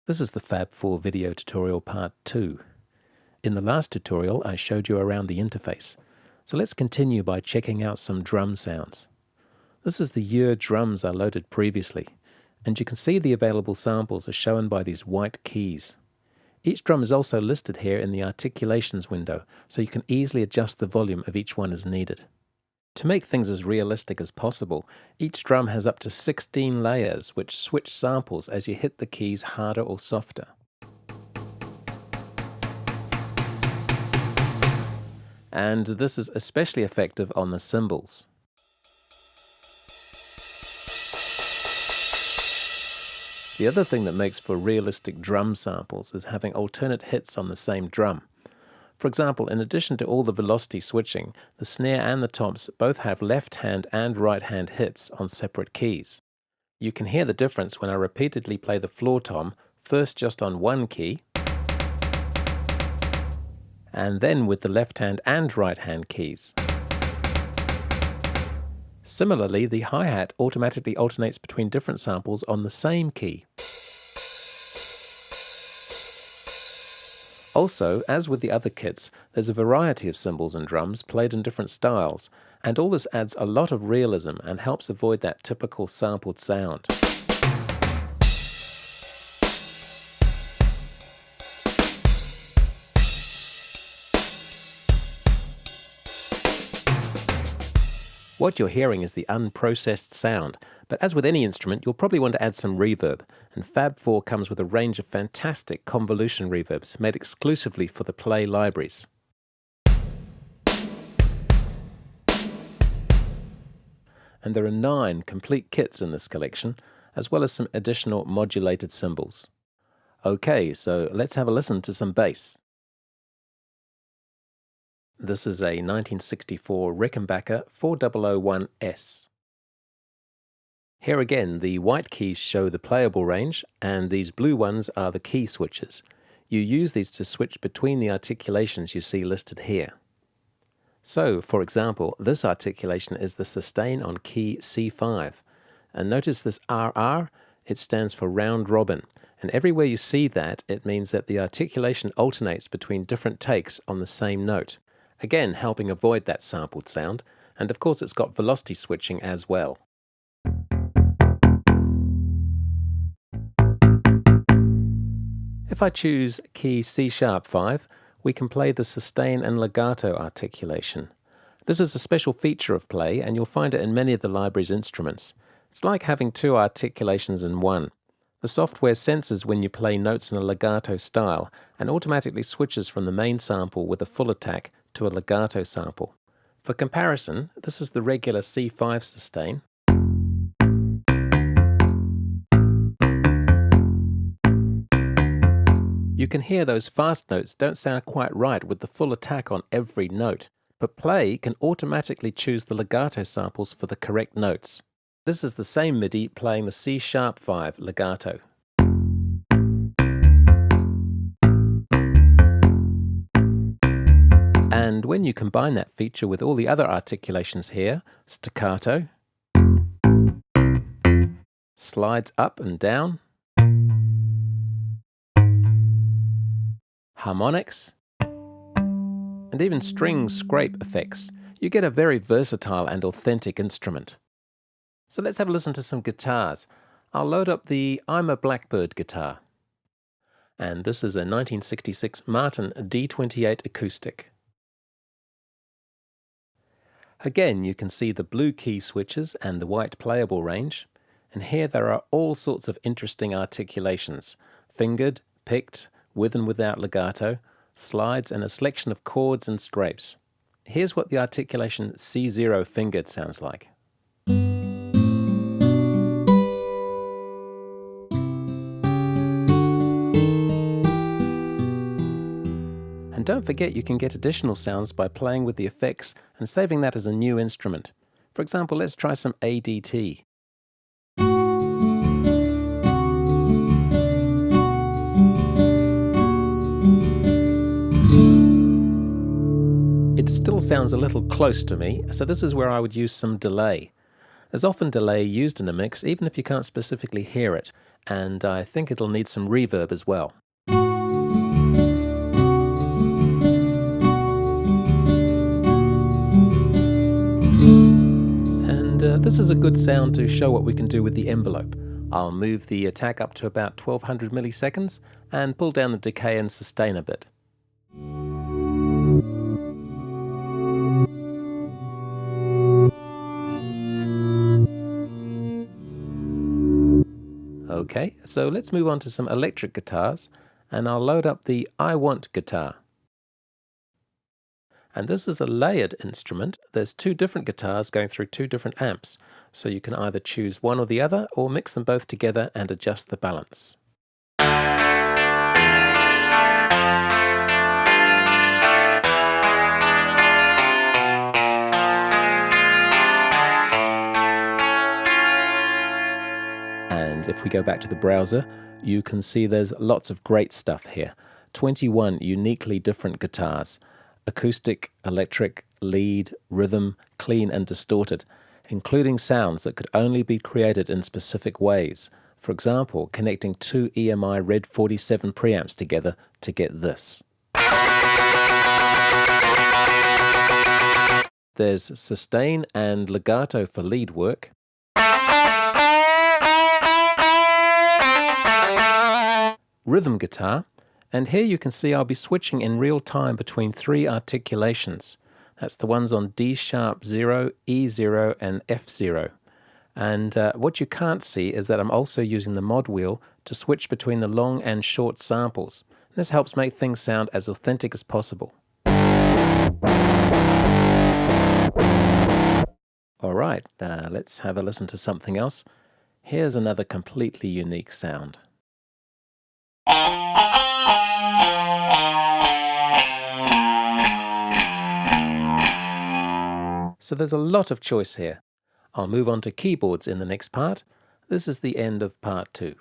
This is the FabFour video tutorial part 2. In the last tutorial I showed you around the interface, so let's continue by checking out some drum sounds. This is the year drums I loaded previously, and you can see the available samples are shown by these white keys. Each drum is also listed here in the articulations window, so you can easily adjust the volume of each one as needed. To make things as realistic as possible, each drum has up to 16 layers which switch samples as you hit the keys harder or softer. And this is especially effective on the cymbals. The other thing that makes for realistic drum samples is having alternate hits on the same drum. For example, in addition to all the velocity switching, the snare and the toms both have left hand and right hand hits on separate keys. You can hear the difference when I repeatedly play the floor tom, first just on one key, and then with the left hand and right hand keys. Similarly, the hi-hat automatically alternates between different samples on the same key. Also, as with the other kits, there's a variety of cymbals and drums played in different styles, and all this adds a lot of realism and helps avoid that typical sampled sound. What you're hearing is the unprocessed sound, but as with any instrument, you'll probably want to add some reverb, and FabFour comes with a range of fantastic convolution reverbs made exclusively for the Play libraries. And there are 9 complete kits in this collection, as well as some additional modulated cymbals. Okay, so let's have a listen to some bass. This is a 1964 Rickenbacker 4001S. Here again, the white keys show the playable range, and these blue ones are the key switches. You use these to switch between the articulations you see listed here. So, for example, this articulation is the sustain on key C5. And notice this RR, it stands for round robin. And everywhere you see that, it means that the articulation alternates between different takes on the same note. Again, helping avoid that sampled sound, and of course it's got velocity switching as well. If I choose key C#5, we can play the sustain and legato articulation. This is a special feature of Play, and you'll find it in many of the library's instruments. It's like having 2 articulations in one. The software senses when you play notes in a legato style and automatically switches from the main sample with a full attack to a legato sample. For comparison, this is the regular C5 sustain. You can hear those fast notes don't sound quite right with the full attack on every note, but Play can automatically choose the legato samples for the correct notes. This is the same MIDI playing the C#5 legato. And when you combine that feature with all the other articulations here, staccato, slides up and down, harmonics, and even string scrape effects, you get a very versatile and authentic instrument. So let's have a listen to some guitars. I'll load up the I'm a Blackbird guitar. And this is a 1966 Martin D28 acoustic. Again, you can see the blue key switches and the white playable range. And here there are all sorts of interesting articulations: fingered, picked, with and without legato, slides, and a selection of chords and scrapes. Here's what the articulation C0 fingered sounds like. And don't forget you can get additional sounds by playing with the effects and saving that as a new instrument. For example, let's try some ADT. It still sounds a little close to me, so this is where I would use some delay. There's often delay used in a mix even if you can't specifically hear it, and I think it'll need some reverb as well. And this is a good sound to show what we can do with the envelope. I'll move the attack up to about 1200 milliseconds and pull down the decay and sustain a bit. Okay, so let's move on to some electric guitars, and I'll load up the I Want guitar. And this is a layered instrument. There's two different guitars going through two different amps, so you can either choose one or the other or mix them both together and adjust the balance. And if we go back to the browser, you can see there's lots of great stuff here. 21 uniquely different guitars. Acoustic, electric, lead, rhythm, clean and distorted, including sounds that could only be created in specific ways. For example, connecting two EMI Red 47 preamps together to get this. There's sustain and legato for lead work. Rhythm guitar, and here you can see I'll be switching in real time between three articulations. That's the ones on D sharp 0, E0 and F0. And what you can't see is that I'm also using the mod wheel to switch between the long and short samples. This helps make things sound as authentic as possible. Alright, let's have a listen to something else. Here's another completely unique sound. So there's a lot of choice here. I'll move on to keyboards in the next part. This is the end of part 2.